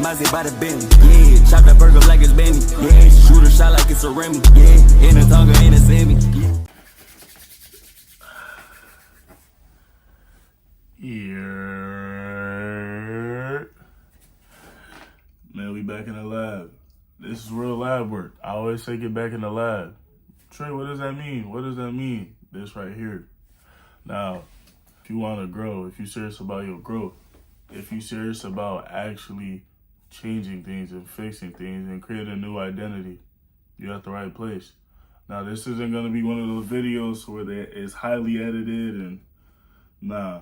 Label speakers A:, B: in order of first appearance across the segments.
A: Mazzy by the Bentley. Yeah, chop that burger like it's Benny. Yeah, shoot a shot like it's a Remy. Yeah, in a Tonga, in a semi.
B: Yeah. Man, we back in the lab. This is real lab work. I always say get back in the lab. Trae, what does that mean? What does that mean? This right here. Now, if you want to grow, if you're serious about your growth, if you're serious about actually changing things and fixing things and creating a new identity, you're at the right place. Now, this isn't going to be one of those videos where it's highly edited and nah.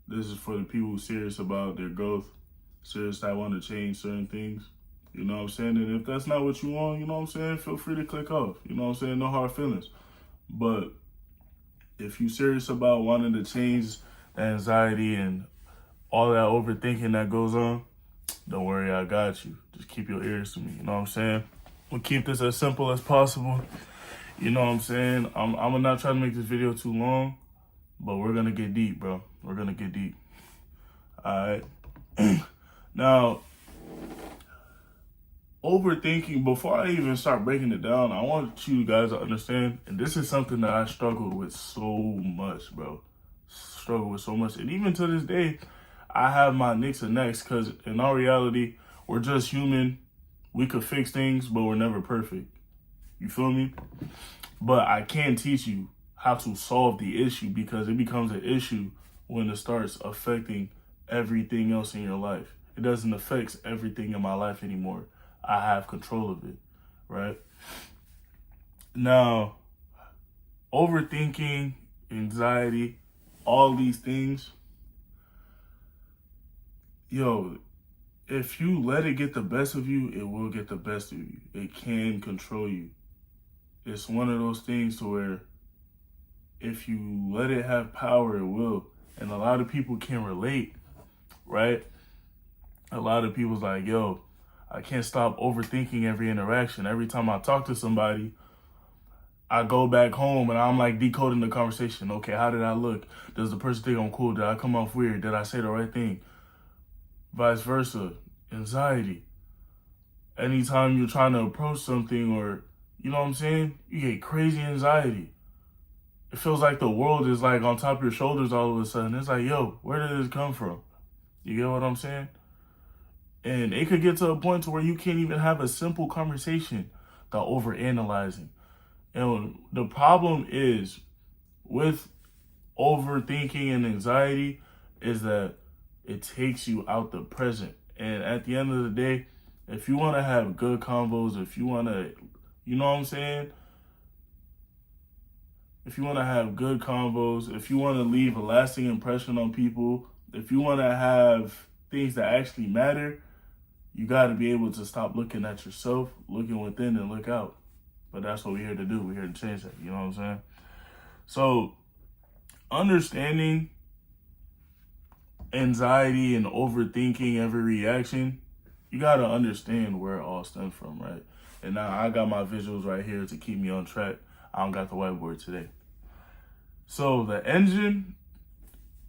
B: This is for the people who are serious about their growth, serious that want to change certain things. You know what I'm saying? And if that's not what you want, you know what I'm saying? Feel free to click off. You know what I'm saying? No hard feelings. But if you're serious about wanting to change the anxiety and all that overthinking that goes on, don't worry, I got you. Just keep your ears to me. You know what I'm saying? We'll keep this as simple as possible. You know what I'm saying? I'm not trying to make this video too long, but we're going to get deep, bro. We're going to get deep. All right. Now, overthinking, before I even start breaking it down, I want you guys to understand, and this is something that I struggled with so much, bro. Struggle with so much. And even to this day, I have my nicks and necks because in our reality, we're just human. We could fix things, but we're never perfect. You feel me? But I can teach you how to solve the issue because it becomes an issue when it starts affecting everything else in your life. It doesn't affect everything in my life anymore. I have control of it, right? Now, overthinking, anxiety, all these things, yo, if you let it get the best of you, it will get the best of you. It can control you. It's one of those things to where if you let it have power, it will. And a lot of people can relate, right? A lot of people's like, yo, I can't stop overthinking every interaction. Every time I talk to somebody, I go back home and I'm like decoding the conversation. Okay, how did I look? Does the person think I'm cool? Did I come off weird? Did I say the right thing? Vice versa. Anxiety. Anytime you're trying to approach something or, you know what I'm saying? You get crazy anxiety. It feels like the world is like on top of your shoulders all of a sudden. It's like, yo, where did this come from? You get what I'm saying? And it could get to a point to where you can't even have a simple conversation without overanalyzing. And the problem is with overthinking and anxiety is that it takes you out the present. And at the end of the day, if you want to have good convos, if you want to, you know what I'm saying? If you want to have good convos, if you want to leave a lasting impression on people, if you want to have things that actually matter, you got to be able to stop looking at yourself, looking within and look out. But that's what we're here to do. We're here to change that. You know what I'm saying? So understanding anxiety and overthinking every reaction, you got to understand where it all stems from, right? And now I got my visuals right here to keep me on track. I don't got the whiteboard today. So the engine,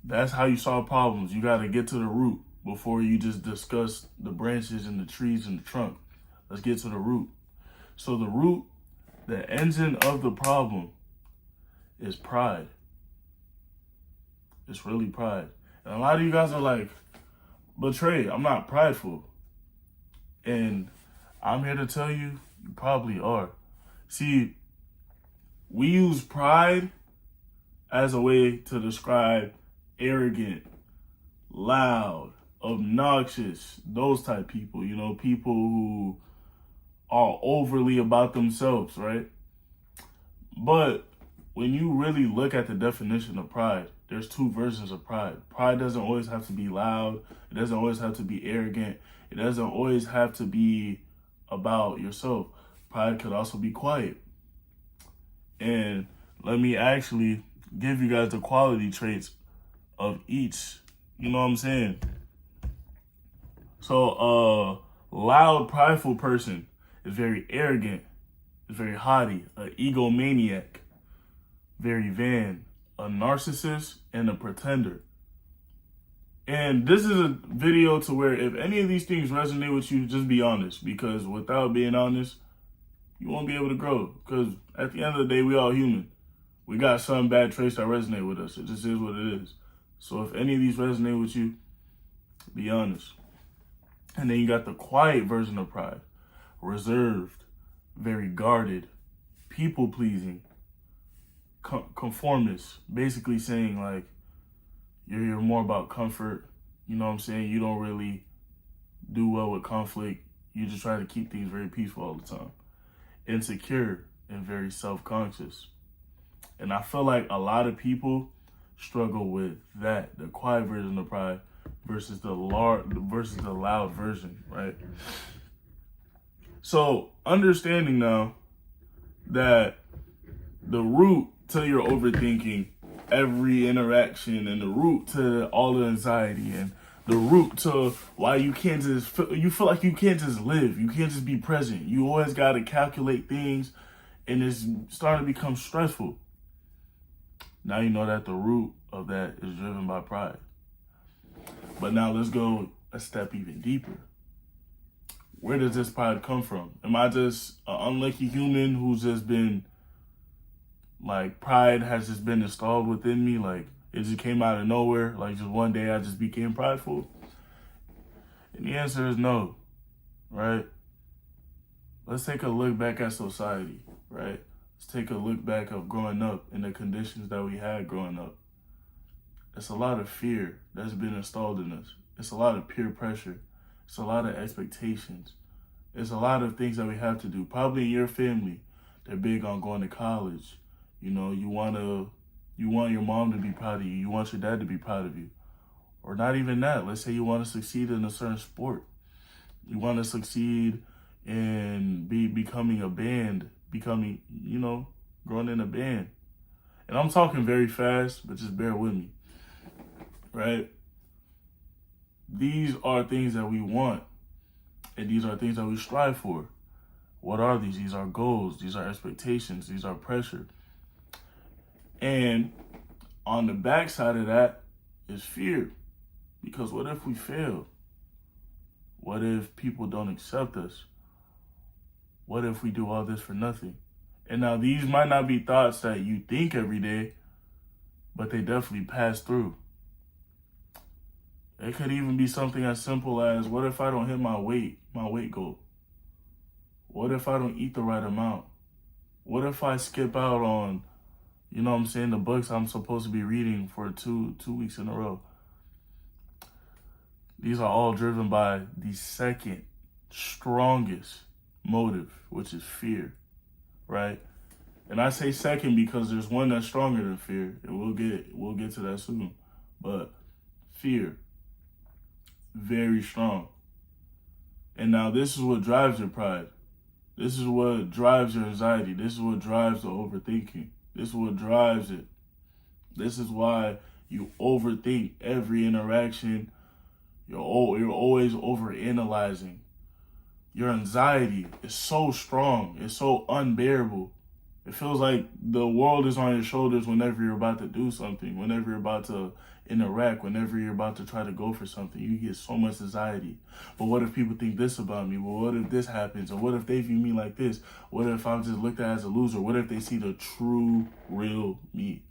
B: that's how you solve problems. You got to get to the root before you just discuss the branches and the trees and the trunk. Let's get to the root. So the root, the engine of the problem is pride. It's really pride. And a lot of you guys are like, but Trae, I'm not prideful. And I'm here to tell you, you probably are. See, we use pride as a way to describe arrogant, loud, obnoxious, those type people, you know, people who are overly about themselves, right? But when you really look at the definition of pride, there's two versions of pride. Pride doesn't always have to be loud. It doesn't always have to be arrogant. It doesn't always have to be about yourself. Pride could also be quiet. And let me actually give you guys the quality traits of each. You know what I'm saying? So a loud, prideful person is very arrogant, is very haughty, an egomaniac, very vain, a narcissist, and a pretender. And this is a video to where if any of these things resonate with you, just be honest. Because without being honest, you won't be able to grow. Because at the end of the day, we all human. We got some bad traits that resonate with us. It just is what it is. So if any of these resonate with you, be honest. And then you got the quiet version of pride. Reserved, very guarded, people-pleasing, conformist. Basically saying like, you're more about comfort. You know what I'm saying? You don't really do well with conflict. You just try to keep things very peaceful all the time. Insecure and very self-conscious. And I feel like a lot of people struggle with that, the quiet version of pride versus the loud version, right? So understanding now that the root to your overthinking every interaction, and the root to all the anxiety, and the root to why you can't just you feel like you can't just live, you can't just be present, you always got to calculate things, and it's starting to become stressful. Now you know that the root of that is driven by pride. But now let's go a step even deeper. Where does this pride come from? Am I just an unlucky human who's just been, like, pride has just been installed within me? Like, it just came out of nowhere? Like, just one day I just became prideful? And the answer is no, right? Let's take a look back at society, right? Let's take a look back of growing up and the conditions that we had growing up. It's a lot of fear that's been installed in us. It's a lot of peer pressure. It's a lot of expectations. It's a lot of things that we have to do. Probably in your family, they're big on going to college. You know, you want your mom to be proud of you. You want your dad to be proud of you. Or not even that. Let's say you want to succeed in a certain sport. You want to succeed in becoming a band, growing in a band. And I'm talking very fast, but just bear with me, right? These are things that we want, and these are things that we strive for. What are these? These are goals. These are expectations. These are pressure. And on the backside of that is fear. Because what if we fail? What if people don't accept us? What if we do all this for nothing? And now these might not be thoughts that you think every day, but they definitely pass through. It could even be something as simple as, what if I don't hit my weight goal? What if I don't eat the right amount? What if I skip out on, the books I'm supposed to be reading for two weeks in a row? These are all driven by the second strongest motive, which is fear, right? And I say second because there's one that's stronger than fear, and we'll get to that soon. But fear, very strong. And now this is what drives your pride. This is what drives your anxiety. This is what drives the overthinking. This is what drives it. This is why you overthink every interaction. You're always overanalyzing. Your anxiety is so strong. It's so unbearable. It feels like the world is on your shoulders whenever you're about to do something, whenever you're about to interact, whenever you're about to try to go for something. You get so much anxiety. But what if people think this about me? Well, what if this happens? Or what if they view me like this? What if I'm just looked at as a loser? What if they see the true, real me?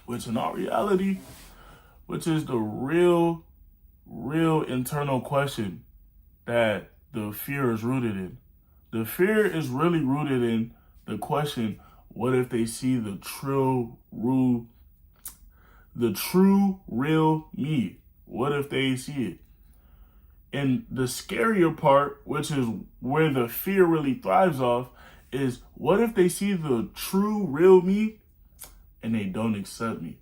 B: Which in all reality, which is the real internal question that the fear is rooted in. The fear is really rooted in the question, what if they see the true, real me? What if they see it? And the scarier part, which is where the fear really thrives off, is what if they see the true, real me and they don't accept me?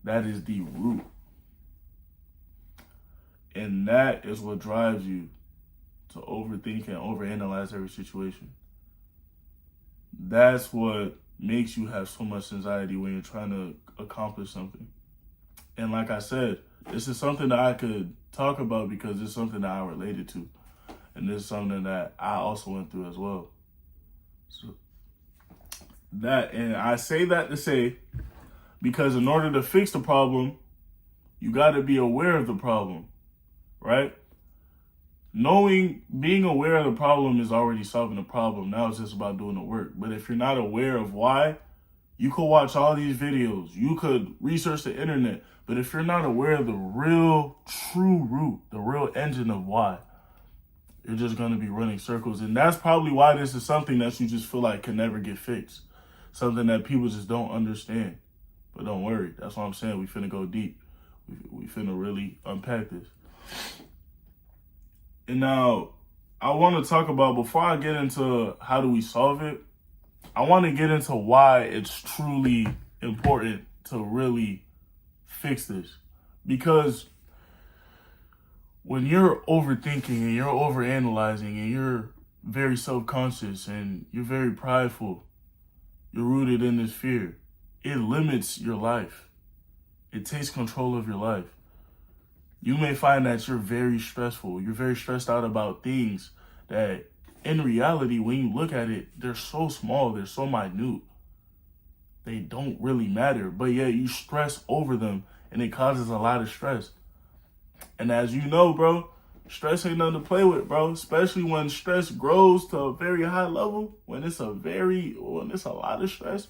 B: That is the root. And that is what drives you to overthink and overanalyze every situation. That's what makes you have so much anxiety when you're trying to accomplish something. And like I said, this is something that I could talk about because it's something that I related to. And this is something that I also went through as well. So and I say that to say Because in order to fix the problem, you got to be aware of the problem, right? Being aware of the problem is already solving the problem. Now it's just about doing the work. But if you're not aware of why, you could watch all these videos. You could research the internet. But if you're not aware of the real, true root, the real engine of why, you're just going to be running circles. And that's probably why this is something that you just feel like can never get fixed. Something that people just don't understand. But don't worry. That's what I'm saying. We finna go deep. We finna really unpack this. And now, I want to talk about, before I get into how do we solve it, I want to get into why it's truly important to really fix this. Because when you're overthinking and you're overanalyzing and you're very self-conscious and you're very prideful, you're rooted in this fear, it limits your life. It takes control of your life. You may find that you're very stressful. You're very stressed out about things that in reality, when you look at it, they're so small, they're so minute. They don't really matter, but yet you stress over them and it causes a lot of stress. And as you know, bro, stress ain't nothing to play with, bro. Especially when stress grows to a very high level, when it's a lot of stress,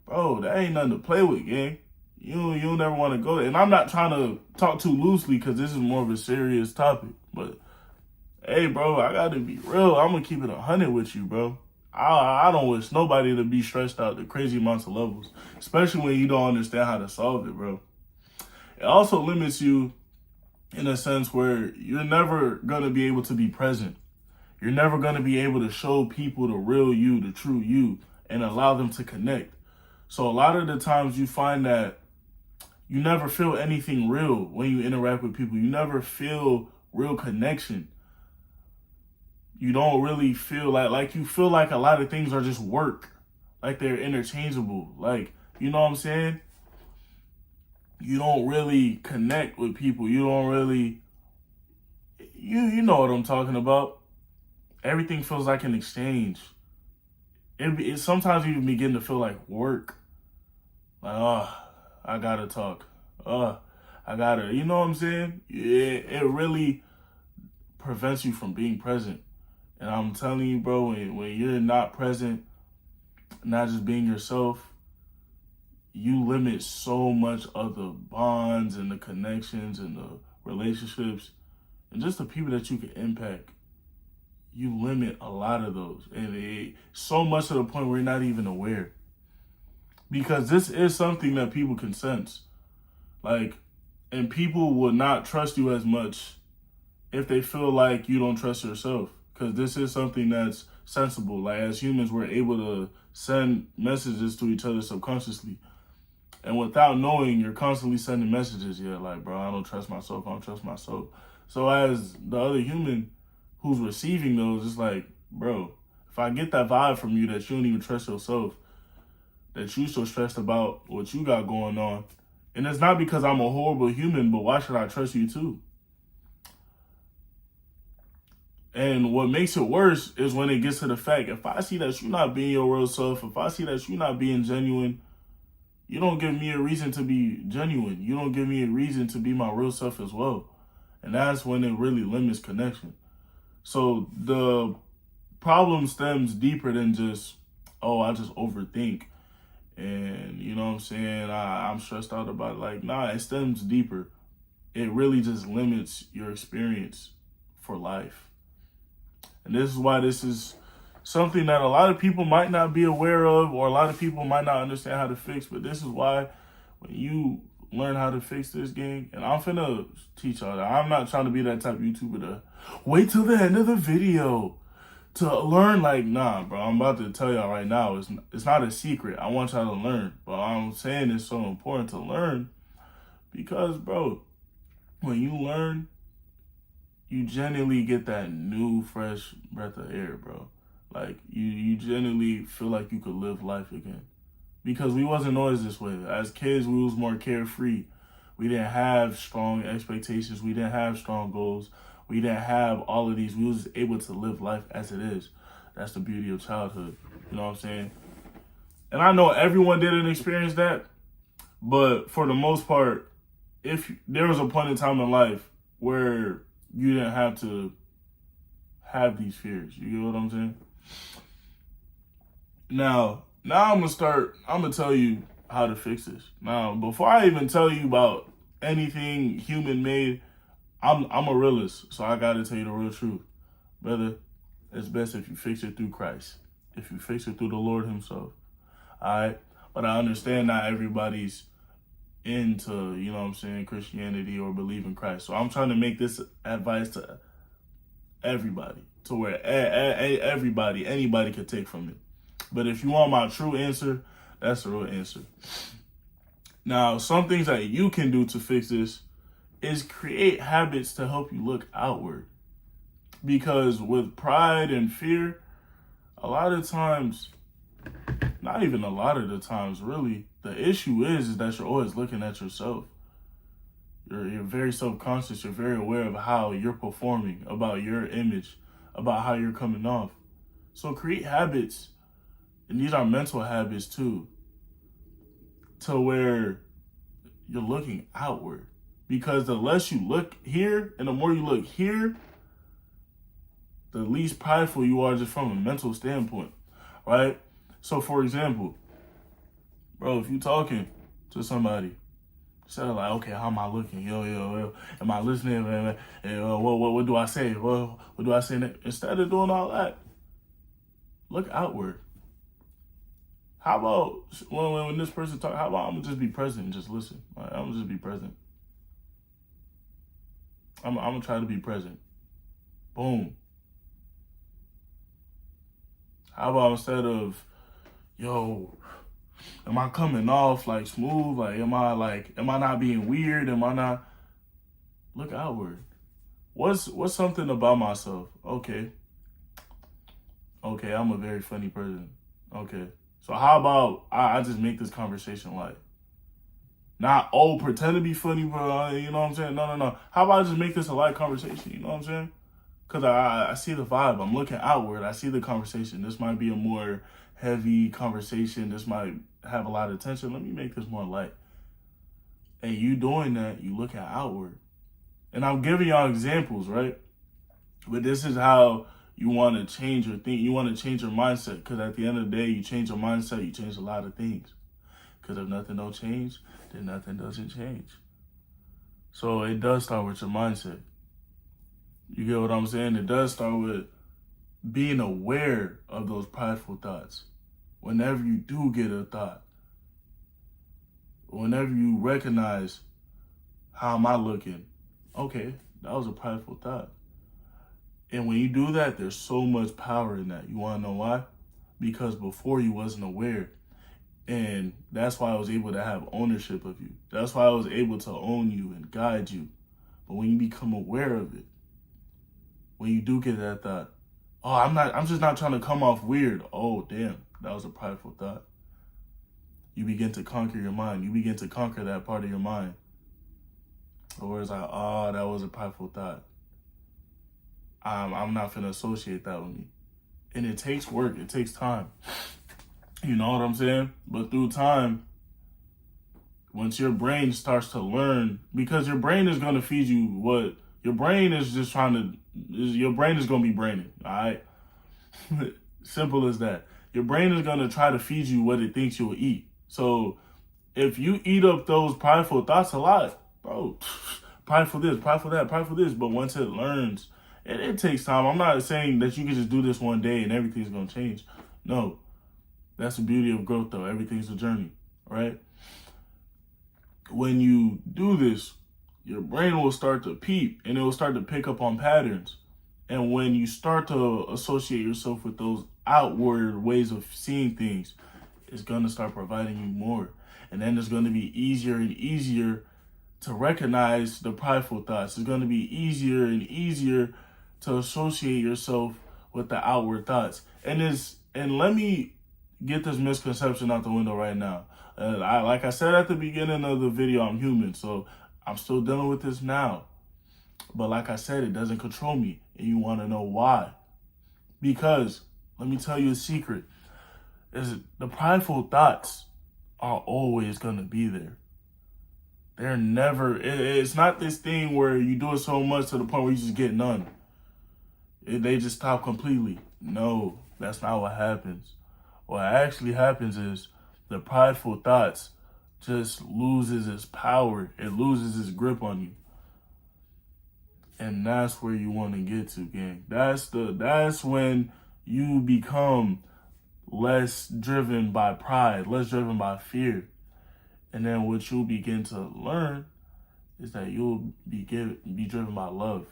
B: bro, that ain't nothing to play with, gang. You never want to go there. And I'm not trying to talk too loosely because this is more of a serious topic. But, hey, bro, I got to be real. I'm going to keep it 100 with you, bro. I don't wish nobody to be stressed out to crazy amounts of levels, especially when you don't understand how to solve it, bro. It also limits you in a sense where you're never going to be able to be present. You're never going to be able to show people the real you, the true you, and allow them to connect. So a lot of the times you find that you never feel anything real when you interact with people. You never feel real connection. You don't really feel like you feel like a lot of things are just work. Like they're interchangeable. Like, you know what I'm saying? You don't really connect with people. You don't really, you know what I'm talking about. Everything feels like an exchange. It sometimes even begin to feel like work. Like, I gotta talk. I gotta, you know what I'm saying? It really prevents you from being present. And I'm telling you, bro, when you're not present, not just being yourself, you limit so much of the bonds and the connections and the relationships and just the people that you can impact. You limit a lot of those. And so much to the point where you're not even aware. Because this is something that people can sense. Like, and people will not trust you as much if they feel like you don't trust yourself. Because this is something that's sensible. Like, as humans, we're able to send messages to each other subconsciously. And without knowing, you're constantly sending messages. Yeah, like, bro, I don't trust myself. I don't trust myself. So as the other human who's receiving those, it's like, bro, if I get that vibe from you that you don't even trust yourself, that you so stressed about what you got going on, and it's not because I'm a horrible human, but why should I trust you too? And what makes it worse is when it gets to the fact, if I see that you're not being your real self, if I see that you're not being genuine, you don't give me a reason to be genuine. You don't give me a reason to be my real self as well. And that's when it really limits connection. So the problem stems deeper than just, I just overthink. And, you know what I'm saying, I'm stressed out about it. Like, nah, it stems deeper. It really just limits your experience for life. And this is why this is something that a lot of people might not be aware of, or a lot of people might not understand how to fix. But this is why when you learn how to fix this, gang, and I'm finna teach y'all that. I'm not trying to be that type of YouTuber to wait till the end of the video to learn. Like, nah, bro, I'm about to tell y'all right now, it's not a secret. I want y'all to learn. But I'm saying it's so important to learn because, bro, when you learn, you genuinely get that new, fresh breath of air, bro. Like, you genuinely feel like you could live life again. Because we wasn't always this way. As kids, we was more carefree. We didn't have strong expectations. We didn't have strong goals. We didn't have all of these. We was able to live life as it is. That's the beauty of childhood. You know what I'm saying? And I know everyone didn't experience that, But for the most part, if there was a point in time in life where you didn't have to have these fears, you get what I'm saying? Now I'm gonna tell you how to fix this. Now, before I even tell you about anything human made, I'm a realist, so I gotta tell you the real truth. Brother, it's best if you fix it through Christ. If you fix it through the Lord himself. Alright? But I understand not everybody's into, you know what I'm saying, Christianity or believe in Christ. So I'm trying to make this advice to everybody, to where anybody could take from it. But if you want my true answer, that's the real answer. Now, some things that you can do to fix this is create habits to help you look outward. Because with pride and fear, a lot of times, not even a lot of the times, really, the issue is that you're always looking at yourself. You're very self-conscious. You're very aware of how you're performing, about your image, about how you're coming off. So create habits, and these are mental habits too, to where you're looking outward. Because the less you look here and the more you look here, the least prideful you are just from a mental standpoint, right? So for example, bro, if you talking to somebody, instead of like, okay, how am I looking? Yo, am I listening? What do I say? What do I say? Instead of doing all that, look outward. How about when this person talk? How about I'm gonna just be present and just listen? Right? I'm gonna just be present. I'm gonna try to be present. Boom. How about instead of, yo, am I coming off like smooth? Like, am I not being weird? Am I not? Look outward. What's something about myself? Okay, I'm a very funny person. Okay. So how about I just make this conversation light? Not, pretend to be funny, bro. You know what I'm saying? No. How about I just make this a light conversation? You know what I'm saying? Because I see the vibe. I'm looking outward. I see the conversation. This might be a more heavy conversation. This might have a lot of tension. Let me make this more light. And you doing that, you looking outward. And I'm giving y'all examples, right? But this is how you want to change your thing. You want to change your mindset. Because at the end of the day, you change your mindset, you change a lot of things. Because if nothing don't change, then nothing doesn't change. So it does start with your mindset. You get what I'm saying? It does start with being aware of those prideful thoughts. Whenever you do get a thought, whenever you recognize, how am I looking? Okay, that was a prideful thought. And when you do that, there's so much power in that. You want to know why? Because before you wasn't aware. And that's why I was able to have ownership of you. That's why I was able to own you and guide you. But when you become aware of it, when you do get that thought, I'm just not trying to come off weird. Oh, damn, that was a prideful thought. You begin to conquer your mind. You begin to conquer that part of your mind. Or it's like, that was a prideful thought. I'm not finna associate that with me. And it takes work. It takes time. You know what I'm saying? But through time, once your brain starts to learn, because your brain is going to feed you what your brain is just your brain is going to be braining. All right. Simple as that. Your brain is going to try to feed you what it thinks you'll eat. So if you eat up those prideful thoughts a lot, bro, prideful this, prideful that, prideful this. But once it learns, and it takes time. I'm not saying that you can just do this one day and everything's going to change. No. That's the beauty of growth, though. Everything's a journey, right? When you do this, your brain will start to peep and it will start to pick up on patterns. And when you start to associate yourself with those outward ways of seeing things, it's going to start providing you more. And then it's going to be easier and easier to recognize the prideful thoughts. It's going to be easier and easier to associate yourself with the outward thoughts. And let me get this misconception out the window right now. Like I said at the beginning of the video, I'm human, so I'm still dealing with this now. But like I said, it doesn't control me, and you want to know why. Because, let me tell you a secret, is the prideful thoughts are always going to be there. They're never, it's not this thing where you do it so much to the point where you just get none. They just stop completely. No, that's not what happens. What actually happens is the prideful thoughts just loses its power. It loses its grip on you. And that's where you want to get to, gang. That's when you become less driven by pride, less driven by fear. And then what you'll begin to learn is that you'll be driven by love.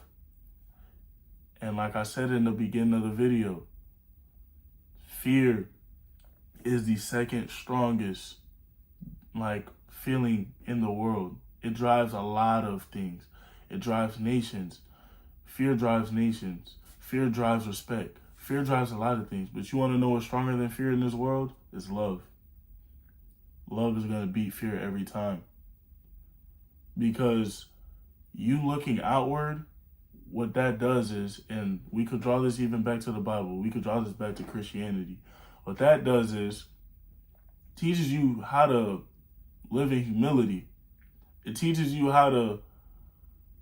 B: And like I said in the beginning of the video, fear is the second strongest feeling in the world. It drives a lot of things. It drives nations. Fear drives nations. Fear drives respect. Fear drives a lot of things. But you want to know what's stronger than fear in this world? It's love. Love is going to beat fear every time. Because you looking outward, what that does is, and we could draw this even back to the Bible, we could draw this back to Christianity. What that does is teaches you how to live in humility. It teaches you how to,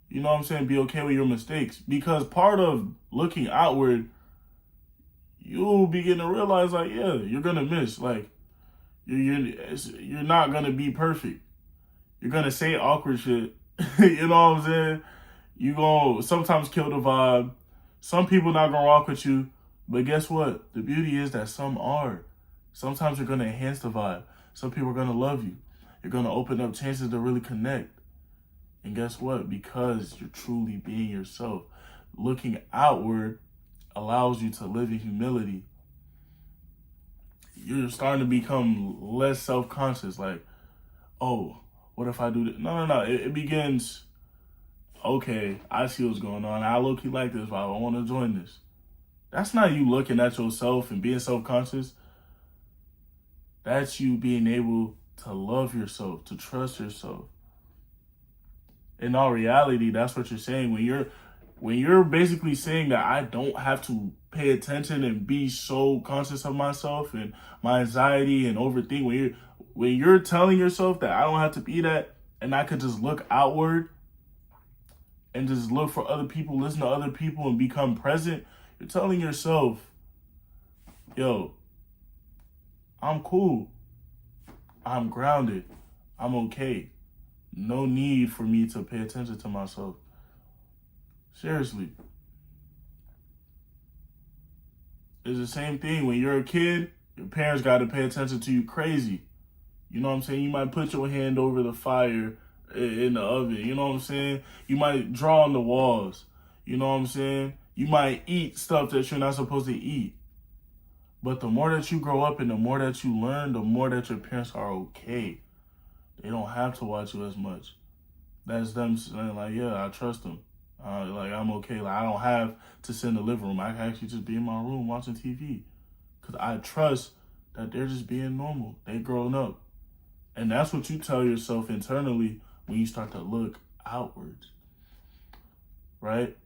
B: you know what I'm saying, be okay with your mistakes. Because part of looking outward, you'll begin to realize, like, yeah, you're going to miss. Like, you're not going to be perfect. You're going to say awkward shit. You know what I'm saying? You're going to sometimes kill the vibe. Some people not going to rock with you. But guess what? The beauty is that some are. Sometimes you're going to enhance the vibe. Some people are going to love you. You're going to open up chances to really connect. And guess what? Because you're truly being yourself. Looking outward allows you to live in humility. You're starting to become less self-conscious. Like, oh, what if I do this? No. It begins, okay, I see what's going on. I low-key like this, but I want to join this. That's not you looking at yourself and being self-conscious. That's you being able to love yourself, to trust yourself. In all reality, that's what you're saying. When you're basically saying that I don't have to pay attention and be so conscious of myself and my anxiety and overthink, when you're telling yourself that I don't have to be that and I could just look outward and just look for other people, listen to other people and become present, you're telling yourself, yo, I'm cool. I'm grounded. I'm okay. No need for me to pay attention to myself. Seriously. It's the same thing. When you're a kid, your parents got to pay attention to you crazy. You know what I'm saying? You might put your hand over the fire in the oven. You know what I'm saying? You might draw on the walls. You know what I'm saying? You might eat stuff that you're not supposed to eat. But the more that you grow up and the more that you learn, the more that your parents are okay. They don't have to watch you as much. That's them saying, like, yeah, I trust them. Like, I'm okay. Like, I don't have to sit in the living room. I can actually just be in my room watching TV. Because I trust that they're just being normal. They grown up. And that's what you tell yourself internally when you start to look outwards. Right?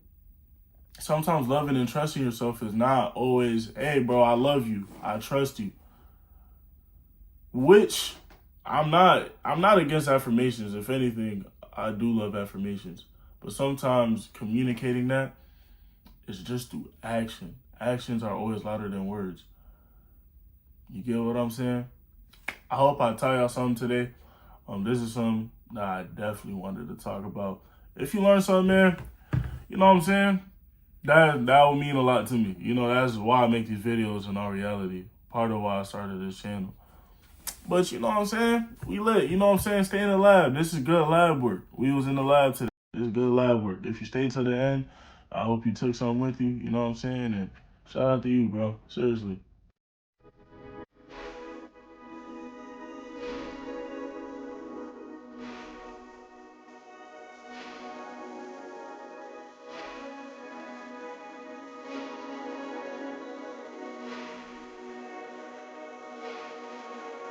B: Sometimes loving and trusting yourself is not always, hey, bro, I love you. I trust you. Which I'm not against affirmations. If anything, I do love affirmations. But sometimes communicating that is just through action. Actions are always louder than words. You get what I'm saying? I hope I tell y'all something today. This is something that I definitely wanted to talk about. If you learn something, man, you know what I'm saying? That would mean a lot to me. You know, that's why I make these videos in all reality. Part of why I started this channel. But you know what I'm saying? We lit. You know what I'm saying? Stay in the lab. This is good lab work. We was in the lab today. This is good lab work. If you stayed to the end, I hope you took something with you. You know what I'm saying? And shout out to you, bro. Seriously.